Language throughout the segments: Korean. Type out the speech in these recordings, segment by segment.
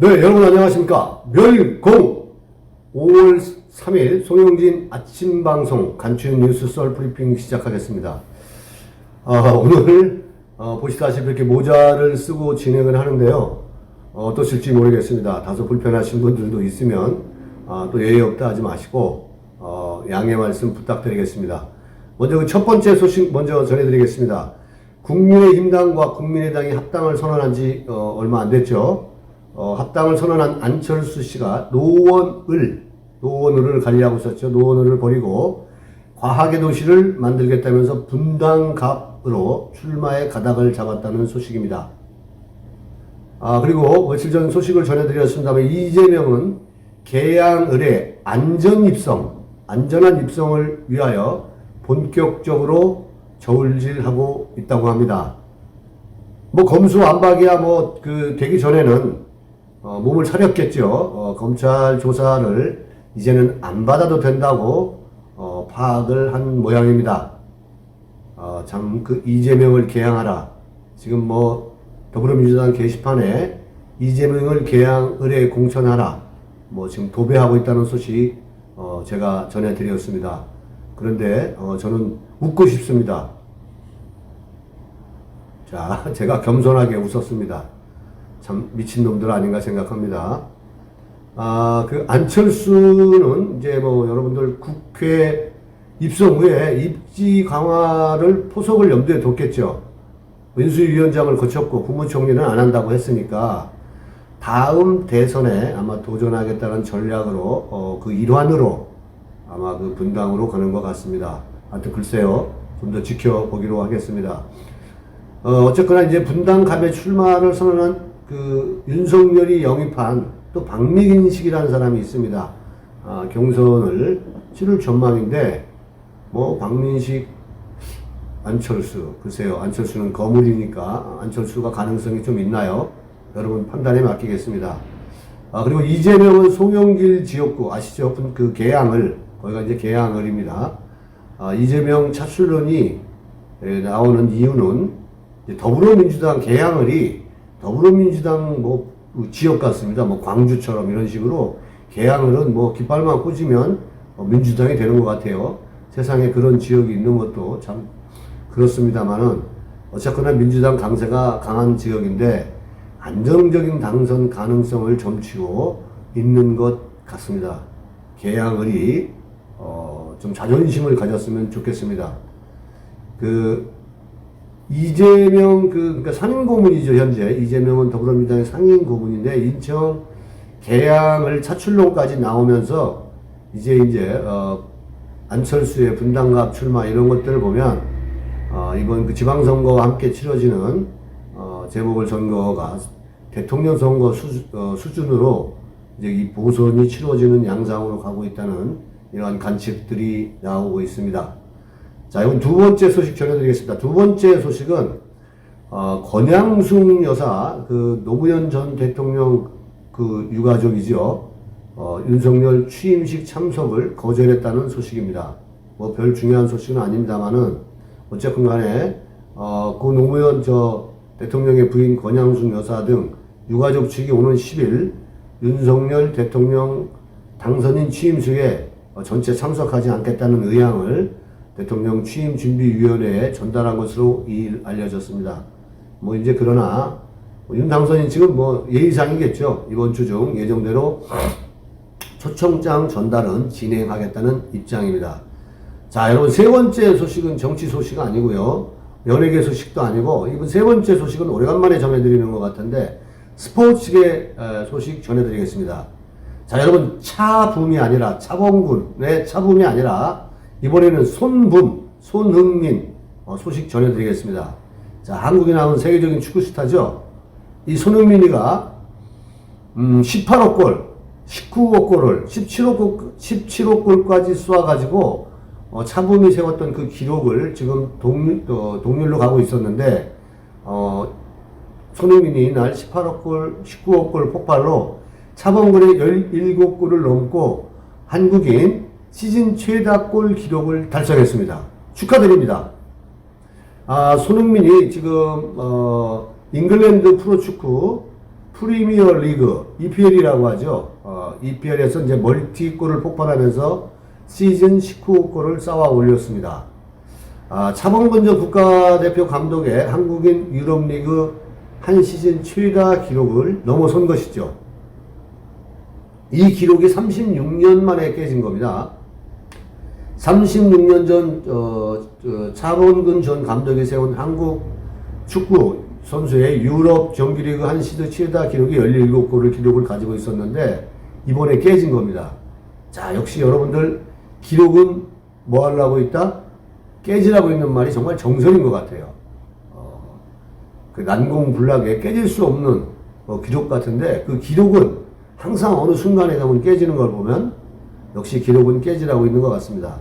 네, 여러분 안녕하십니까. 멸공 5월 3일 송영진 아침 방송 간추린 뉴스 썰 브리핑 시작하겠습니다. 오늘 보시다시피 이렇게 모자를 쓰고 진행을 하는데요. 어떠실지 모르겠습니다. 다소 불편하신 분들도 있으면 또 예의 없다 하지 마시고 양해 말씀 부탁드리겠습니다. 먼저 그 첫 번째 소식 먼저 전해드리겠습니다. 국민의힘당과 국민의당이 합당을 선언한 지 얼마 안 됐죠. 합당을 선언한 안철수 씨가 노원을을 관리하고 있었죠. 노원을을 버리고 과학의 도시를 만들겠다면서 분당갑으로 출마의 가닥을 잡았다는 소식입니다. 그리고 며칠 전 소식을 전해드렸습니다만 이재명은 계양을의 안전한 입성을 위하여 본격적으로 저울질하고 있다고 합니다. 검수완박이야 되기 전에는 몸을 사렸겠죠. 검찰 조사를 이제는 안 받아도 된다고 파악을 한 모양입니다. 참 이재명을 개항하라. 지금 더불어민주당 게시판에 이재명을 개항을에 공천하라. 지금 도배하고 있다는 소식 제가 전해드렸습니다. 그런데 저는 웃고 싶습니다. 자, 제가 겸손하게 웃었습니다. 참 미친놈들 아닌가 생각합니다. 안철수는 이제 여러분들 국회 입성 후에 입지 강화를 포석을 염두에 뒀겠죠. 인수위원장을 거쳤고 국무총리는 안 한다고 했으니까 다음 대선에 아마 도전하겠다는 전략으로 그 일환으로 아마 그 분당으로 가는 것 같습니다. 하여튼 글쎄요. 좀 더 지켜보기로 하겠습니다. 어쨌거나 이제 분당갑에 출마를 선언한 윤석열이 영입한 또 박민식이라는 사람이 있습니다. 경선을 치를 전망인데, 박민식, 안철수, 글쎄요. 안철수는 거물이니까 안철수가 가능성이 좀 있나요? 여러분 판단에 맡기겠습니다. 그리고 이재명은 송영길 지역구, 아시죠? 계양을, 거기가 이제 계양을입니다. 이재명 차출론이 나오는 이유는 더불어민주당 계양을이 더불어민주당 지역 같습니다. 광주처럼 이런 식으로 계양을은 깃발만 꽂으면 민주당이 되는 것 같아요. 세상에 그런 지역이 있는 것도 참 그렇습니다만은 어쨌거나 민주당 강세가 강한 지역인데 안정적인 당선 가능성을 점치고 있는 것 같습니다. 계양을이 좀 자존심을 가졌으면 좋겠습니다. 이재명 그러니까 상임 고문이죠. 현재 이재명은 더불어민주당의 상임 고문인데 인천 계양을 차출론까지 나오면서 이제 안철수의 분당갑 출마 이런 것들을 보면 이번 지방선거와 함께 치러지는 재보궐선거가 대통령 선거 수준으로 이제 이 보선이 치러지는 양상으로 가고 있다는 이러한 관측들이 나오고 있습니다. 자, 이건 두 번째 소식 전해드리겠습니다. 두 번째 소식은, 권양숙 여사, 노무현 전 대통령 유가족이죠. 윤석열 취임식 참석을 거절했다는 소식입니다. 별 중요한 소식은 아닙니다만은, 어쨌건 간에, 노무현 대통령의 부인 권양숙 여사 등 유가족 측이 오는 10일 윤석열 대통령 당선인 취임식에 전체 참석하지 않겠다는 의향을 대통령 취임준비위원회에 전달한 것으로 알려졌습니다. 그러나, 윤 당선인 측은 예의상이겠죠. 이번 주 중 예정대로 초청장 전달은 진행하겠다는 입장입니다. 자, 여러분, 세 번째 소식은 정치 소식 아니고요. 연예계 소식도 아니고, 이번 세 번째 소식은 오래간만에 전해드리는 것 같은데, 스포츠계 소식 전해드리겠습니다. 자, 여러분, 차범군의 차붐이 아니라, 이번에는 손흥민 소식 전해드리겠습니다. 자, 한국에 나온 세계적인 축구 스타죠. 이 손흥민이가 18억 골, 19억 골을 17억 골까지 쏘아가지고 차붐이 세웠던 그 기록을 지금 동률로 가고 있었는데 손흥민이 날 18억 골, 19억 골 폭발로 차범근의 17골을 넘고 한국인 시즌 최다골 기록을 달성했습니다. 축하드립니다. 손흥민이 지금 잉글랜드 프로축구 프리미어 리그, EPL이라고 하죠. EPL에서 이제 멀티골을 폭발하면서 시즌 19골을 쌓아 올렸습니다. 차범근전 국가대표 감독의 한국인 유럽리그 한 시즌 최다 기록을 넘어선 것이죠. 이 기록이 36년 만에 깨진 겁니다. 36년 전 차범근 전 감독이 세운 한국 축구 선수의 유럽 정규리그 한 시즌 최다 기록이 17골을 기록을 가지고 있었는데 이번에 깨진 겁니다. 자, 역시 여러분들 기록은 뭐 하려고 있다? 깨지라고 있는 말이 정말 정설인 것 같아요. 그 난공불락에 깨질 수 없는 기록 같은데 그 기록은 항상 어느 순간에 가면 깨지는 걸 보면 역시 기록은 깨지라고 있는 것 같습니다.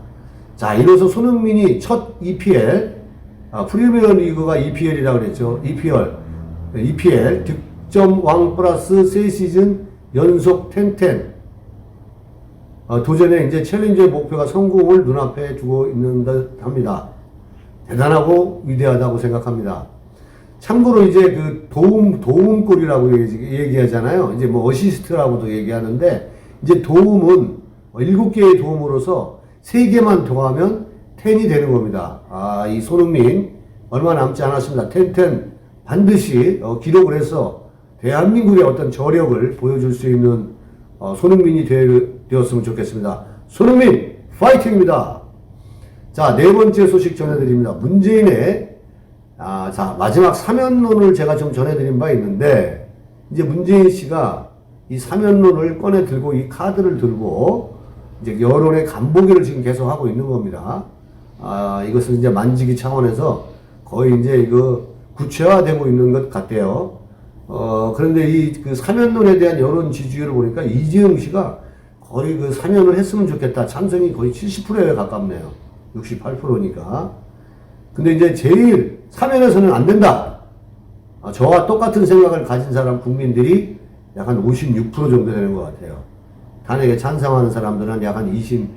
자, 이로써 손흥민이 첫 EPL, 프리미어 리그가 EPL이라고 그랬죠. EPL 득점 왕 플러스 3시즌 연속 10-10 도전에 이제 챌린저의 목표가 성공을 눈앞에 두고 있는 듯 합니다. 대단하고 위대하다고 생각합니다. 참고로 이제 그 도움골이라고 얘기하잖아요. 이제 뭐 어시스트라고도 얘기하는데, 이제 도움은 7개의 도움으로서 3개만 더하면 10이 되는 겁니다. 이 손흥민 얼마 남지 않았습니다. 10-10 반드시 기록을 해서 대한민국의 어떤 저력을 보여줄 수 있는 손흥민이 되었으면 좋겠습니다. 손흥민 파이팅입니다. 자, 네 번째 소식 전해드립니다. 문재인의 자, 마지막 사면론을 제가 좀 전해드린 바 있는데, 이제 문재인 씨가 이 사면론을 꺼내 들고 이 카드를 들고 이제 여론의 간보기를 지금 계속 하고 있는 겁니다. 이것은 이제 만지기 차원에서 거의 이제 이거 구체화되고 있는 것 같아요. 그런데 이 그 사면론에 대한 여론 지지율을 보니까 이재용 씨가 거의 그 사면을 했으면 좋겠다. 찬성이 거의 70%에 가깝네요. 68%니까. 근데 이제 제일 사면에서는 안 된다. 저와 똑같은 생각을 가진 사람 국민들이 약 한 56% 정도 되는 것 같아요. 탄핵에 찬성하는 사람들은 약 한 26%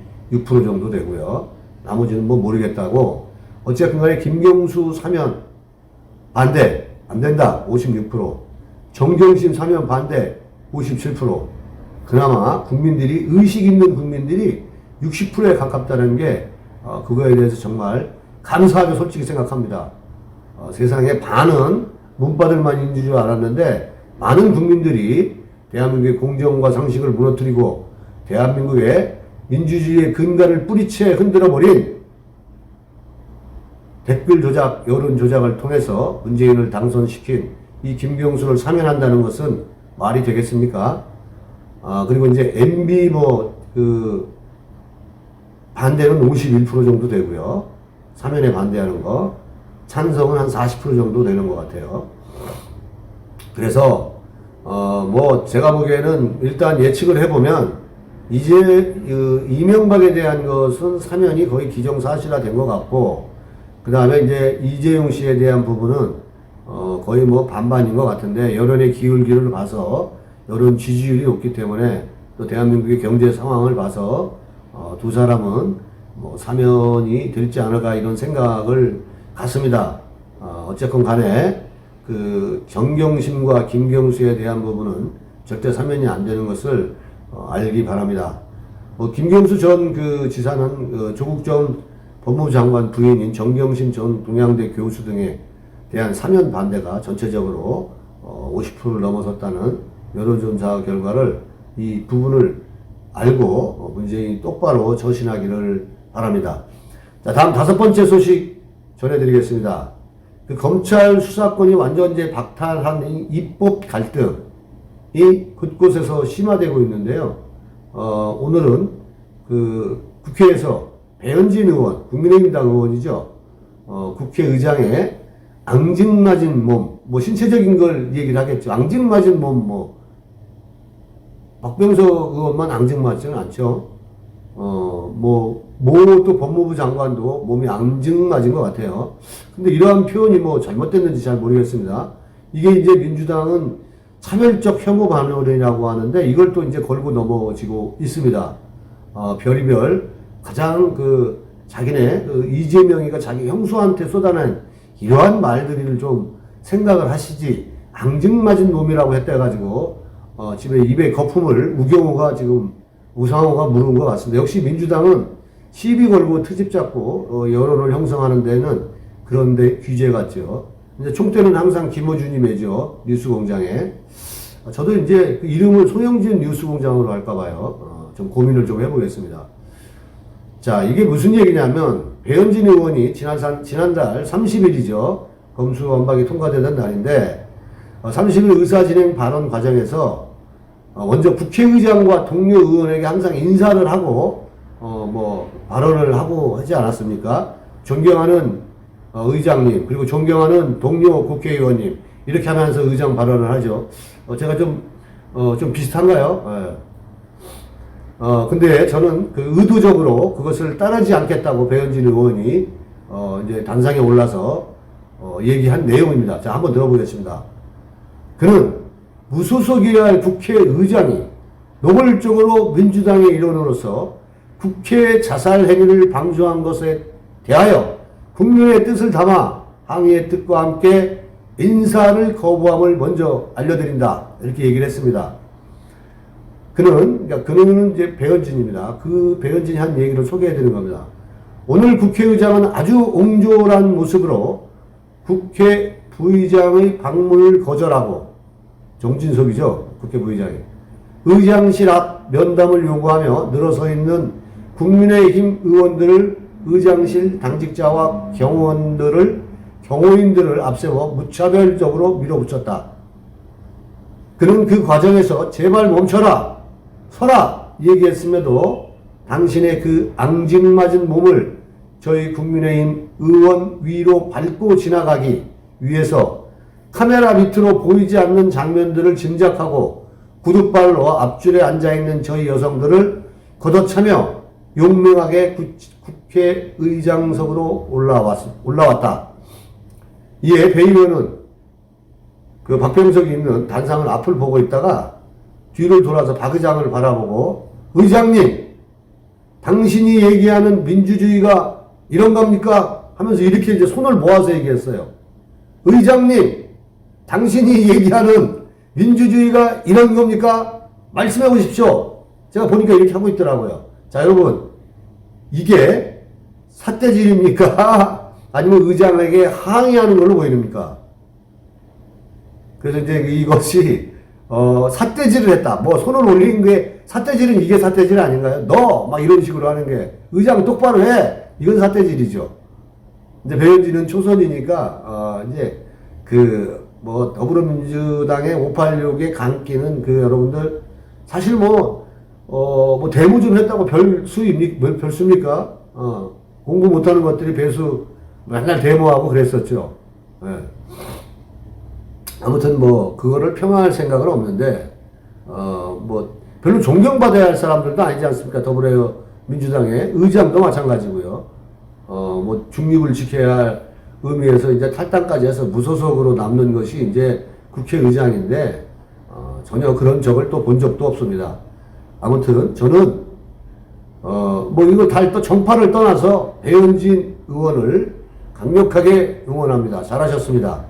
정도 되고요. 나머지는 뭐 모르겠다고. 어쨌든 간에 김경수 사면 반대, 안 된다. 56%. 정경심 사면 반대, 57%. 그나마 국민들이, 의식 있는 국민들이 60%에 가깝다는 게, 그거에 대해서 정말 감사하게 솔직히 생각합니다. 세상에 반은 문바들만 있는 줄 알았는데, 많은 국민들이 대한민국의 공정과 상식을 무너뜨리고 대한민국의 민주주의의 근간을 뿌리채 흔들어버린 댓글 조작, 여론 조작을 통해서 문재인을 당선시킨 이 김경수를 사면한다는 것은 말이 되겠습니까? 그리고 이제 MB 반대는 51% 정도 되고요. 사면에 반대하는 거. 찬성은 한 40% 정도 되는 것 같아요. 그래서 제가 보기에는 일단 예측을 해보면 이제 이명박에 대한 것은 사면이 거의 기정사실화 된 것 같고, 그 다음에 이제 이재용 씨에 대한 부분은 거의 반반인 것 같은데, 여론의 기울기를 봐서 여론 지지율이 높기 때문에 또 대한민국의 경제 상황을 봐서 두 사람은 사면이 될지 않을까 이런 생각을 갖습니다. 어쨌건 간에 그 정경심과 김경수에 대한 부분은 절대 사면이 안 되는 것을 알기 바랍니다. 김경수 전 그 지사는 조국 전 법무부 장관 부인인 정경심 전 동양대 교수 등에 대한 사면 반대가 전체적으로 50%를 넘어섰다는 여론조사 결과를, 이 부분을 알고 문재인이 똑바로 처신하기를 바랍니다. 자, 다음 5번째 소식 전해드리겠습니다. 그 검찰 수사권이 완전 이제 박탈한 이 입법 갈등이 곳곳에서 심화되고 있는데요. 오늘은 그 국회에서 배현진 의원, 국민의힘당 의원이죠. 국회의장의 앙증맞은 몸, 신체적인 걸 얘기를 하겠죠. 앙증맞은 몸, 박병석 의원만 앙증맞지는 않죠. 또 법무부 장관도 몸이 앙증맞은 것 같아요. 근데 이러한 표현이 잘못됐는지 잘 모르겠습니다. 이게 이제 민주당은 차별적 혐오 반론이라고 하는데, 이걸 또 이제 걸고 넘어지고 있습니다. 별의별 가장 자기네 이재명이가 자기 형수한테 쏟아낸 이러한 말들을 좀 생각을 하시지 앙증맞은 놈이라고 했대가지고 집에 입에 거품을 우경호가 지금 우상호가 물은 것 같습니다. 역시 민주당은 시비 걸고 트집 잡고 여론을 형성하는 데는 그런데 귀재 같죠. 이제 총대는 항상 김어준이 매죠. 뉴스공장에. 저도 이제 그 이름을 소영진 뉴스공장으로 할까봐요. 좀 고민을 좀 해보겠습니다. 자, 이게 무슨 얘기냐면 배현진 의원이 지난달 30일이죠. 검수완박이 통과되던 날인데 30일 의사진행 발언 과정에서 먼저 국회의장과 동료 의원에게 항상 인사를 하고 뭐 발언을 하고 하지 않았습니까? 존경하는 의장님 그리고 존경하는 동료 국회의원님 이렇게 하면서 의장 발언을 하죠. 제가 좀 비슷한가요? 네. 근데 저는 그 의도적으로 그것을 따르지 않겠다고 배현진 의원이 이제 단상에 올라서 얘기한 내용입니다. 자, 한번 들어보겠습니다. 그는 무소속이어야 할 국회의장이 노골적으로 민주당의 일원으로서 국회 자살 행위를 방조한 것에 대하여 국민의 뜻을 담아 항의의 뜻과 함께 인사를 거부함을 먼저 알려드린다. 이렇게 얘기를 했습니다. 그는 이제 배현진입니다. 그 배현진이 한 얘기를 소개해드리는 겁니다. 오늘 국회의장은 아주 옹졸한 모습으로 국회 부의장의 방문을 거절하고 정진석이죠. 국회 부의장이. 의장실 앞 면담을 요구하며 늘어서 있는 국민의힘 의원들을 의장실 당직자와 경호인들을 앞세워 무차별적으로 밀어붙였다. 그는 그 과정에서 제발 멈춰라, 서라 얘기했음에도 당신의 그 앙증맞은 몸을 저희 국민의힘 의원 위로 밟고 지나가기 위해서 카메라 밑으로 보이지 않는 장면들을 짐작하고 구둣발로 앞줄에 앉아있는 저희 여성들을 걷어차며 용맹하게 국회의장석으로 올라왔다. 이에 배 의원은 그 박병석이 있는 단상을 앞을 보고 있다가 뒤를 돌아서 박 의장을 바라보고 의장님, 당신이 얘기하는 민주주의가 이런 겁니까? 하면서 이렇게 이제 손을 모아서 얘기했어요. 의장님, 당신이 얘기하는 민주주의가 이런 겁니까? 말씀해 보십시오. 제가 보니까 이렇게 하고 있더라고요. 자, 여러분, 이게 삿대질입니까? 아니면 의장에게 항의하는 걸로 보입니까? 그래서 이제 이것이 삿대질을 했다. 뭐 손을 올린 게 삿대질은 이게 삿대질 아닌가요? 너! 막 이런 식으로 하는 게 의장 똑바로 해! 이건 삿대질이죠. 이제 배현진은 초선이니까 이제 뭐 더불어민주당의 586의 강기는 여러분들 사실 뭐 대무 좀 했다고 별수입니까? 공부 못하는 것들이 배수 맨날 데모하고 그랬었죠. 네. 아무튼 뭐 그거를 평화할 생각은 없는데 뭐 별로 존경받아야 할 사람들도 아니지 않습니까? 더불어민주당의 의장도 마찬가지고요. 뭐 중립을 지켜야 할 의미에서 이제 탈당까지 해서 무소속으로 남는 것이 이제 국회의장인데 전혀 그런 적을 또 본 적도 없습니다. 아무튼 저는 뭐 이거 또 정파를 떠나서 배현진 의원을 강력하게 응원합니다. 잘하셨습니다.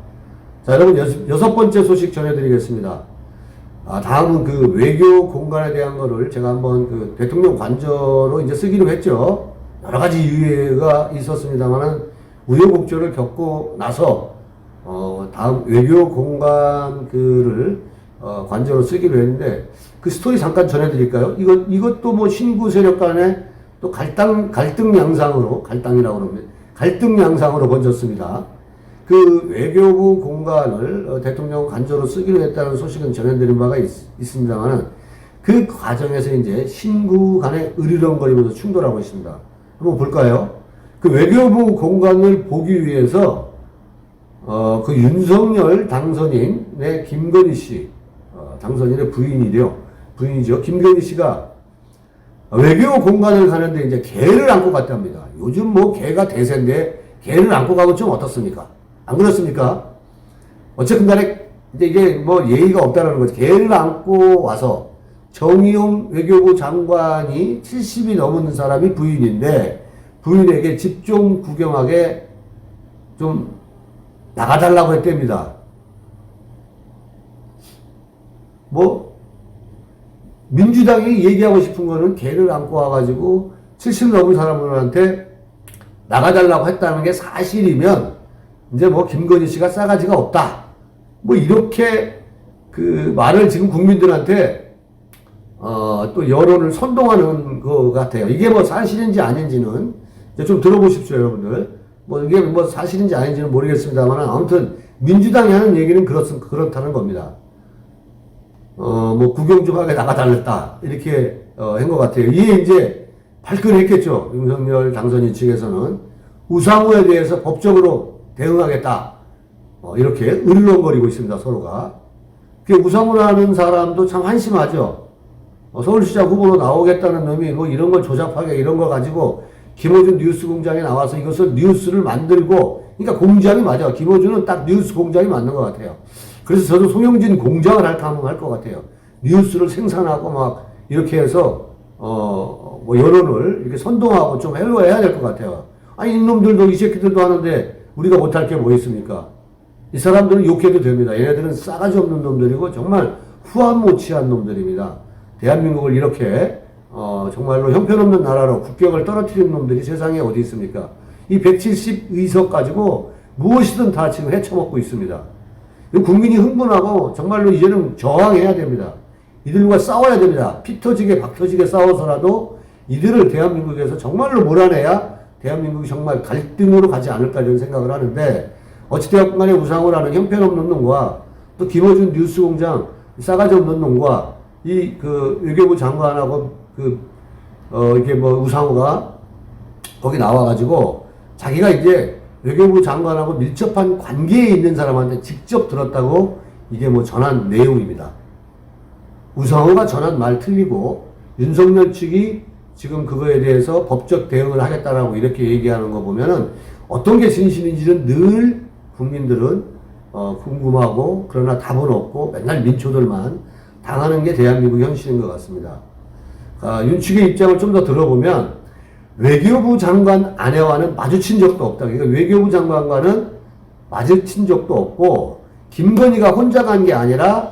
자, 여러분 여섯 번째 소식 전해드리겠습니다. 다음은 그 외교 공간에 대한 거를 제가 한번 대통령 관저로 이제 쓰기로 했죠. 여러 가지 이유가 있었습니다만은 우여곡절을 겪고 나서 다음 외교 공간 글을 관저로 쓰기로 했는데 그 스토리 잠깐 전해드릴까요? 이것도 뭐 신구 세력 간의 또 갈등 양상으로 갈등 양상으로 번졌습니다. 그 외교부 공간을 대통령 관저로 쓰기로 했다는 소식은 전해드린 바가 있습니다만은 그 과정에서 이제 신구 간의 으리렁거리면서 충돌하고 있습니다. 한번 볼까요? 그 외교부 공간을 보기 위해서 그 윤석열 당선인의 김건희 씨, 당선인의 부인이죠. 김건희 씨가 외교 공간을 가는데 이제 개를 안고 갔답니다. 요즘 뭐 개가 대세인데 개를 안고 가면 좀 어떻습니까? 안 그렇습니까? 어쨌든 간에 이제 이게 뭐 예의가 없다는 거죠. 개를 안고 와서 정의용 외교부 장관이 70이 넘은 사람이 부인인데 부인에게 집 좀 구경하게 좀 나가달라고 했답니다. 뭐 민주당이 얘기하고 싶은 거는 개를 안고 와가지고 70 넘은 사람들한테 나가달라고 했다는 게 사실이면 이제 뭐 김건희 씨가 싸가지가 없다. 뭐 이렇게 그 말을 지금 국민들한테 또 여론을 선동하는 것 같아요. 이게 뭐 사실인지 아닌지는 이제 좀 들어보십시오, 여러분들. 뭐 이게 뭐 사실인지 아닌지는 모르겠습니다만 아무튼 민주당이 하는 얘기는 그렇다는 겁니다. 뭐 구경 좀 하게 나가달랬다 이렇게 한 것 같아요. 이게 이제 발끈했겠죠. 윤석열 당선인 측에서는 우상호에 대해서 법적으로 대응하겠다. 이렇게 으르렁거리고 있습니다, 서로가. 우상호라는 사람도 참 한심하죠. 서울시장 후보로 나오겠다는 놈이 뭐 이런 걸 조잡하게 이런 걸 가지고 김어준 뉴스 공장에 나와서 이것을 뉴스를 만들고, 그러니까 공장이 맞아. 김어준은 딱 뉴스 공장이 맞는 것 같아요. 그래서 저도 송영진 공장을 할까 하면 할 것 같아요. 뉴스를 생산하고 막 이렇게 해서 뭐 여론을 이렇게 선동하고 좀 해야 될 것 같아요. 아니 이놈들도 이 새끼들도 하는데 우리가 못할 게 뭐 있습니까? 이 사람들은 욕해도 됩니다. 얘네들은 싸가지 없는 놈들이고 정말 후한무치한 놈들입니다. 대한민국을 이렇게 정말로 형편없는 나라로 국격을 떨어뜨린 놈들이 세상에 어디 있습니까? 이 170의석 가지고 무엇이든 다 지금 헤쳐먹고 있습니다. 국민이 흥분하고 정말로 이제는 저항해야 됩니다. 이들과 싸워야 됩니다. 피 터지게 박 터지게 싸워서라도 이들을 대한민국에서 정말로 몰아내야 대한민국이 정말 갈등으로 가지 않을까 이런 생각을 하는데, 어찌되었건 간에 우상호라는 형편없는 놈과 또 김어준 뉴스공장 싸가지 없는 놈과 이 외교부 장관하고 이게 뭐 우상호가 거기 나와가지고 자기가 이제 외교부 장관하고 밀접한 관계에 있는 사람한테 직접 들었다고 이게 뭐 전한 내용입니다. 우상호가 전한 말 틀리고 윤석열 측이 지금 그거에 대해서 법적 대응을 하겠다라고 이렇게 얘기하는 거 보면은 어떤 게 진실인지는 늘 국민들은 궁금하고, 그러나 답은 없고 맨날 민초들만 당하는 게 대한민국 현실인 것 같습니다. 윤 측의 입장을 좀 더 들어보면 외교부 장관 아내와는 마주친 적도 없다. 그러니까 외교부 장관과는 마주친 적도 없고 김건희가 혼자 간 게 아니라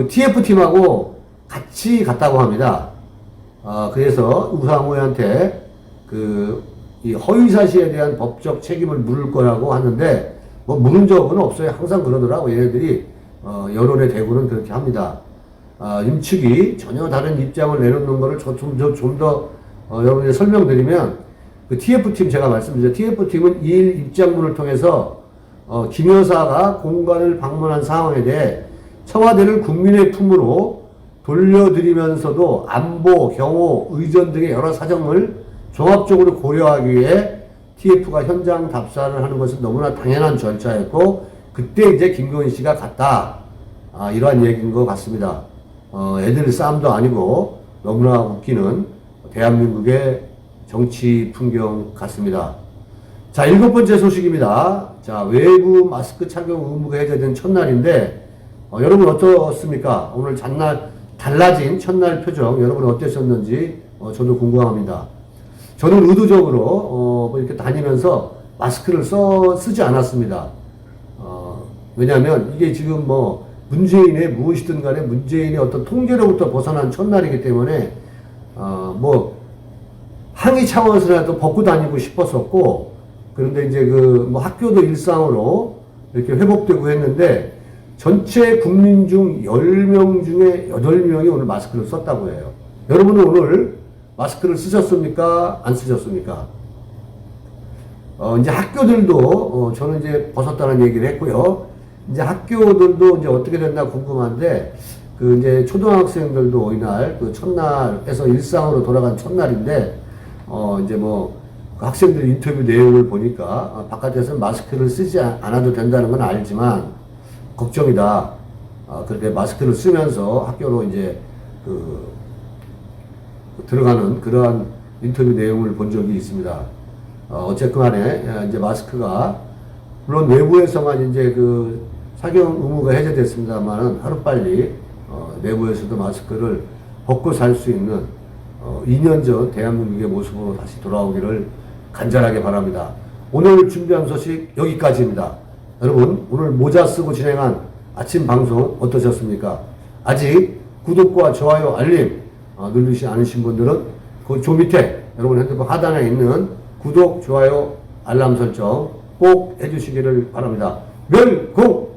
TF팀하고 같이 갔다고 합니다. 그래서 우상호한테 이 허위사실에 대한 법적 책임을 물을 거라고 하는데, 뭐 물은 적은 없어요. 항상 그러더라고. 얘네들이 여론의 대구는 그렇게 합니다. 윤 측이 전혀 다른 입장을 내놓는 거를 좀 더 여러분이 설명드리면, TF팀 제가 말씀드렸죠. TF팀은 이일 입장문을 통해서 김 여사가 공간을 방문한 상황에 대해 청와대를 국민의 품으로 돌려드리면서도 안보, 경호, 의전 등의 여러 사정을 종합적으로 고려하기 위해 TF가 현장 답사를 하는 것은 너무나 당연한 절차였고, 그때 이제 김건희 씨가 갔다. 이러한 얘기인 것 같습니다. 애들 싸움도 아니고 너무나 웃기는 대한민국의 정치 풍경 같습니다. 자, 7번째 소식입니다. 자, 외부 마스크 착용 의무가 해제된 첫날인데, 여러분 어떻습니까? 오늘 달라진 첫날 표정, 여러분 어떠셨는지 저도 궁금합니다. 저는 의도적으로 이렇게 다니면서 마스크를 쓰지 않았습니다. 왜냐하면 이게 지금 뭐 문재인의 무엇이든 간에 문재인의 어떤 통제로부터 벗어난 첫날이기 때문에 뭐 항의 차원에서라도 벗고 다니고 싶었었고, 그런데 이제 뭐 학교도 일상으로 이렇게 회복되고 했는데, 전체 국민 중 10명 중에 8명이 오늘 마스크를 썼다고 해요. 여러분은 오늘 마스크를 쓰셨습니까? 안 쓰셨습니까? 이제 학교들도, 저는 이제 벗었다는 얘기를 했고요. 이제 학교들도 이제 어떻게 됐나 궁금한데, 이제 초등학생들도 이날, 첫날에서 일상으로 돌아간 첫날인데, 이제 뭐, 학생들 인터뷰 내용을 보니까, 바깥에서 마스크를 쓰지 않아도 된다는 건 알지만, 걱정이다. 그렇게 마스크를 쓰면서 학교로 이제, 들어가는 그러한 인터뷰 내용을 본 적이 있습니다. 어쨌든 간에 이제 마스크가 물론 외부에서만 이제 착용 의무가 해제됐습니다만은 하루빨리 내부에서도 마스크를 벗고 살 수 있는 2년 전 대한민국의 모습으로 다시 돌아오기를 간절하게 바랍니다. 오늘 준비한 소식 여기까지입니다. 여러분 오늘 모자 쓰고 진행한 아침 방송 어떠셨습니까? 아직 구독과 좋아요, 알림 누르시 않으신 분들은 그 조 밑에 여러분 핸드폰 하단에 있는 구독, 좋아요, 알람 설정 꼭 해주시기를 바랍니다. 멸공!